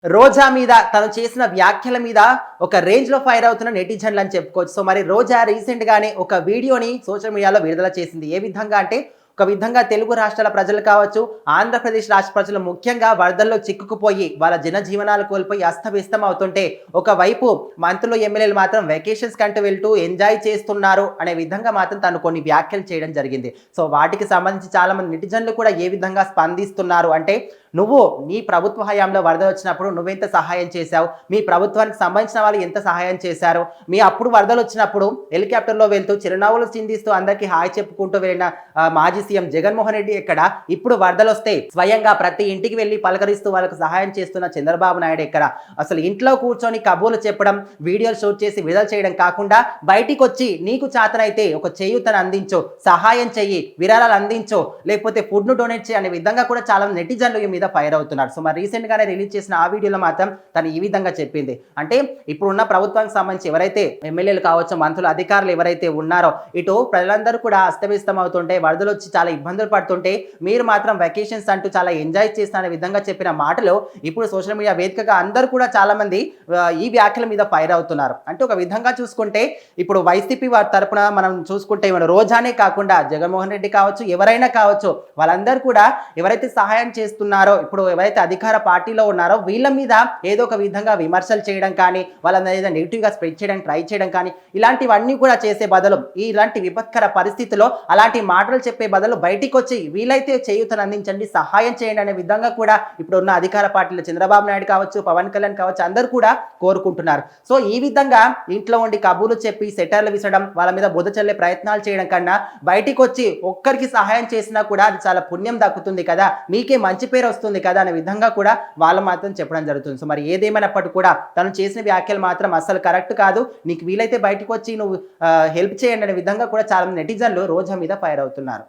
రోజా మీద తను చేసిన వ్యాఖ్యల మీద ఒక రేంజ్ లో ఫైర్ అవుతున్న నెటిజన్లు అని చెప్పుకోవచ్చు. సో మరి రోజా రీసెంట్ గానే ఒక వీడియోని సోషల్ మీడియాలో విడుదల చేసింది. ఏ విధంగా అంటే ఒక విధంగా తెలుగు రాష్ట్రాల ప్రజలు కావచ్చు, ఆంధ్రప్రదేశ్ రాష్ట్ర ప్రజలు ముఖ్యంగా వరదల్లో చిక్కుకుపోయి వాళ్ళ జనజీవనాలు కోల్పోయి అస్తవ్యస్తం అవుతుంటే, ఒకవైపు మంత్రులు ఎమ్మెల్యేలు మాత్రం వెకేషన్స్ కంటూ వెళ్తూ ఎంజాయ్ చేస్తున్నారు అనే విధంగా మాత్రం తను కొన్ని వ్యాఖ్యలు చేయడం జరిగింది. సో వాటికి సంబంధించి చాలా మంది నెటిజన్లు కూడా ఏ విధంగా స్పందిస్తున్నారు అంటే, నువ్వు నీ ప్రభుత్వ హయాంలో వరద వచ్చినప్పుడు నువ్వెంత సహాయం చేశావు, మీ ప్రభుత్వానికి సంబంధించిన వాళ్ళు ఎంత సహాయం చేశారు, మీ అప్పుడు వరదలు వచ్చినప్పుడు హెలికాప్టర్లో వెళ్తూ చిరునవ్వులు చిందిస్తూ అందరికీ హాయ్ చెప్పుకుంటూ వెళ్ళిన మాజీ సీఎం జగన్మోహన్ రెడ్డి ఎక్కడ, ఇప్పుడు వరదలు వస్తే స్వయంగా ప్రతి ఇంటికి వెళ్ళి పలకరిస్తూ వాళ్ళకు సహాయం చేస్తున్న చంద్రబాబు నాయుడు ఎక్కడ, అసలు ఇంట్లో కూర్చొని కబూర్లు చెప్పడం, వీడియోలు షూట్ చేసి విడుదల చేయడం కాకుండా బయటికి వచ్చి నీకు చేతనైతే ఒక చేయూతను అందించు, సహాయం చెయ్యి, విరాళాలు అందించు, లేకపోతే ఫుడ్ను డొనేట్ చేయి అనే విధంగా కూడా చాలా నెటిజన్లు మీద ఫైర్ అవుతున్నారు. సో మరి రీసెంట్ గానే రిలీజ్ చేసిన ఆ వీడియోలో మాత్రం తను ఈ విధంగా చెప్పింది. అంటే ఇప్పుడున్న ప్రభుత్వానికి సంబంధించి ఎవరైతే ఎమ్మెల్యేలు కావచ్చు, మంత్రులు, అధికారులు ఎవరైతే ఉన్నారో, ఇటు ప్రజలందరూ కూడా అస్తవ్యస్తం అవుతుంటే, వరదలు వచ్చి చాలా ఇబ్బందులు పడుతుంటే, మీరు మాత్రం వెకేషన్స్ అంటూ చాలా ఎంజాయ్ చేస్తున్న విధంగా చెప్పిన మాటలు ఇప్పుడు సోషల్ మీడియా వేదికగా అందరూ కూడా చాలా మంది ఈ వ్యాఖ్యల మీద ఫైర్ అవుతున్నారు. అంటే ఒక విధంగా చూసుకుంటే ఇప్పుడు వైసీపీ వారి తరపున మనం చూసుకుంటే మన రోజానే కాకుండా జగన్మోహన్ రెడ్డి కావచ్చు, ఎవరైనా కావచ్చు, వాళ్ళందరూ కూడా ఎవరైతే సహాయం చేస్తున్నారో, ఇప్పుడు ఎవరైతే అధికార పార్టీలో ఉన్నారో వీళ్ళ మీద ఏదో ఒక విధంగా విమర్శలు చేయడం కానీ, వాళ్ళని ఏదో నెగిటివ్గా స్ప్రెడ్ చేయడానికి ట్రై చేయడం కానీ, ఇలాంటివన్నీ కూడా చేసే బదులు, ఇలాంటి విపత్కర పరిస్థితిలో అలాంటి మాటలు చెప్పే బదులు బయటికి వచ్చి వీలైతే చేయూతను అందించండి, సహాయం చేయండి అనే విధంగా కూడా ఇప్పుడు ఉన్న అధికార పార్టీలో చంద్రబాబు నాయుడు కావచ్చు, పవన్ కళ్యాణ్ కావచ్చు, అందరూ కూడా కోరుకుంటున్నారు. సో ఈ విధంగా ఇంట్లో ఉండి కబుర్లు చెప్పి సెటర్లు విసడం, వాళ్ళ మీద బుధ చల్లే ప్రయత్నాలు చేయడం కన్నా బయటికి వచ్చి ఒక్కరికి సహాయం చేసినా కూడా అది చాలా పుణ్యం దక్కుతుంది కదా, మీకే మంచి పేరు వస్తుంది కదా అనే విధంగా కూడా వాళ్ళు మాత్రం చెప్పడం జరుగుతుంది. సో మరి ఏదేమైనప్పటికీ కూడా తను చేసిన వ్యాఖ్యలు మాత్రం అసలు కరెక్ట్ కాదు, నీకు వీలైతే బయటకు వచ్చి నువ్వు హెల్ప్ చేయండి అనే విధంగా కూడా చాలా మంది నెటిజన్లు రోజా మీద ఫైర్ అవుతున్నారు.